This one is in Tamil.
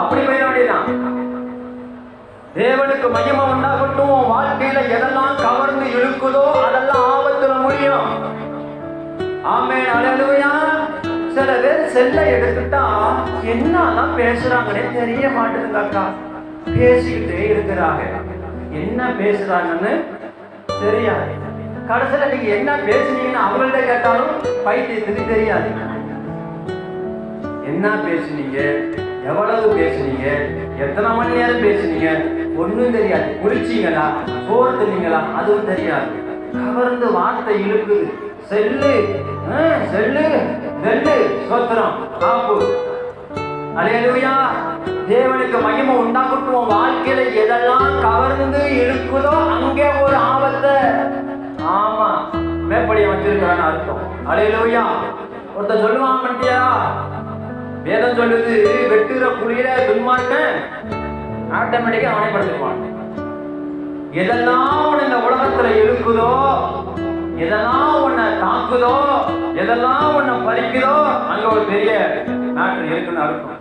அப்படி போயிட வேண்டியதான். தேவனுக்கு மகிமை உண்டாகட்டும். வாழ்க்கையில எதெல்லாம் கவர்ந்து இழுக்குதோ அதெல்லாம் ஆபத்துல முடியும். ஆமென், அல்லேலூயா. சில பேர் செல்லை எடுத்துட்டா என்னதான் பேசுறாங்கன்னே தெரிய மாட்டேங்குது அக்கா. பேசிக்கிட்டே இருக்கிறாங்க, என்ன பேசுறாங்கன்னு தெரியாது. கடைசியில நீங்க என்ன பேசுனீங்கன்னு அவங்கள்ட்ட கேட்டாலும் பைத்தியத்துக்கு தெரியாது. என்ன பேசுனீங்க, எவ்வளவு பேசுனீங்க, எத்தனை மணி நேரம் பேசுனீங்க, ஒன்றும் தெரியாது. குளிச்சீங்களா, சோறு தண்ணீங்களா, அதுவும் தெரியாது. கவர்ந்து வார்த்தை இழுக்குது. செல்லு செல்லு வெல்லு சோத்திரம் காப்பு. அல்லேலூயா. தேவனுக்கு மகிமை உண்டாகட்டும். வாழ்க்கையில எதெல்லாம் கவர்ந்து இழுக்குதோ அங்கே ஒரு ஆபத்தை, ஆமா, மேப்படியை வச்சிருக்கிறான்னு அர்த்தம். அல்லேலூயா. ஒருத்தர் சொல்லுவான் பண்டியா, வேதம் சொல்லுது, வெட்டுற புலியில துன்மார்க்கன் ஆட்டோமேட்டிக்கா அவனை படுத்துக்குவான். எதெல்லாம் உன்னை இந்த உலகத்துல இழுக்குதோ, எதெல்லாம் உன்னை தாக்குதோ, எதெல்லாம் உன்னை பறிக்குதோ அங்க ஒரு பெரிய நாட்டு இருக்குன்னு அர்த்தம்.